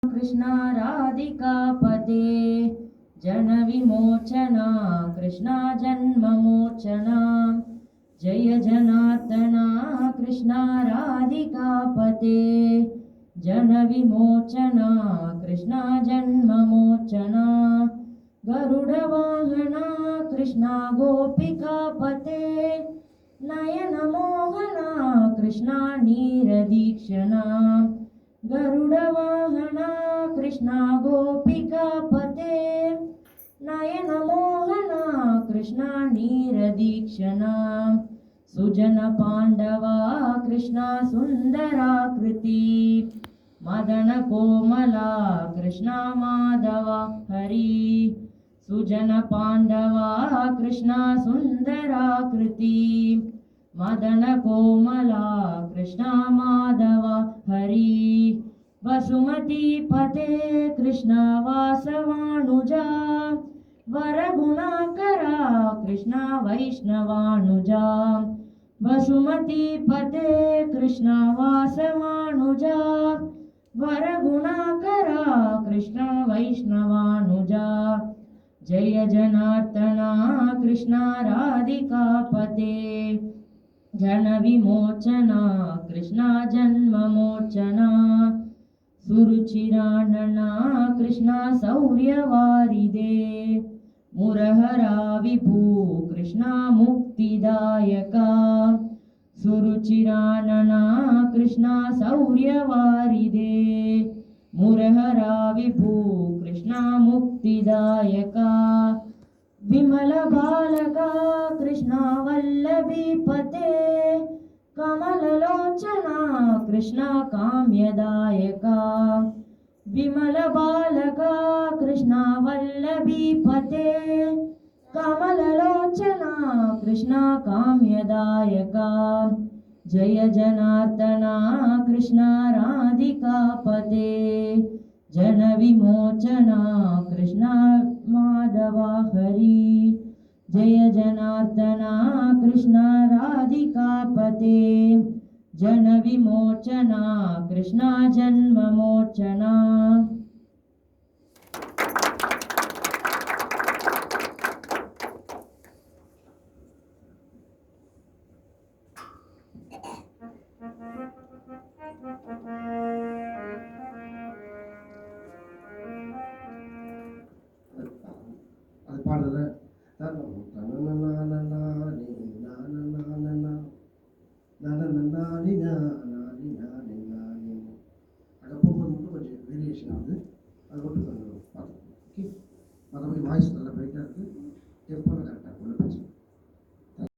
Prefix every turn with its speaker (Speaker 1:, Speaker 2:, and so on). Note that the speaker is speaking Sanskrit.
Speaker 1: कृष्णा राधिकापते जनविमोचना कृष्णा जन्ममोचना जय जनार्दना कृष्णा राधिकापते जनविमोचना कृष्णा जन्ममोचना गरुडवाहना कृष्णा गोपिकापते नयनमोहना कृष्णा नीरदीक्षणा गरुडवाहना कृष्णा गोपिकापते नयनमोहना कृष्णा नीरदीक्षणा सुजनपाण्डवा कृष्णा सुन्दराकृति मदनकोमला कृष्णा माधवा हरि सुजनपाण्डवा कृष्णा सुन्दराकृति मदनकोमला कृष्णा माधवा हरि वसुमतीपते कृष्णा वासवानुजा वरगुणाकरा कृष्णा वैष्णवानुजा वसुमतीपते कृष्णा वासवानुजा वरगुणाकरा कृष्णा वैष्णवानुजा जय जनार्दना कृष्णा राधिकापते जनविमोचना कृष्णा जन्ममोचना सुरुचिरानना कृष्णा शौर्यवारिदे मुरहरा विभू कृष्णा मुक्तिदायका सुरुचिरानना कृष्णा शौर्यवारिदे मुरहरा विभू कृष्णा मुक्तिदायका विमल बालका कृष्णा वल्लभीपते कमललोचना कृष्णा काम्यदायका विमल बालका कृष्णा वल्लभीपते कमललोचना कृष्णा काम्यदायका जय जनार्दना कृष्णा राधिकापते जनविमोचना कृष्णा माधवा हरि जय जनार्दना कृष्णा राधिकापते जनविमोचना कृष्णा जन्ममोचना
Speaker 2: அது பாடுற அங்கே போகும்போது மட்டும் கொஞ்சம் வேரியேஷன் ஆகுது. அது மட்டும் கொஞ்சம் பார்த்துக்கணும். ஓகே, மற்றபடி வாய்ஸ் நல்லா பிரைட்டாக இருக்குது. டெம்போ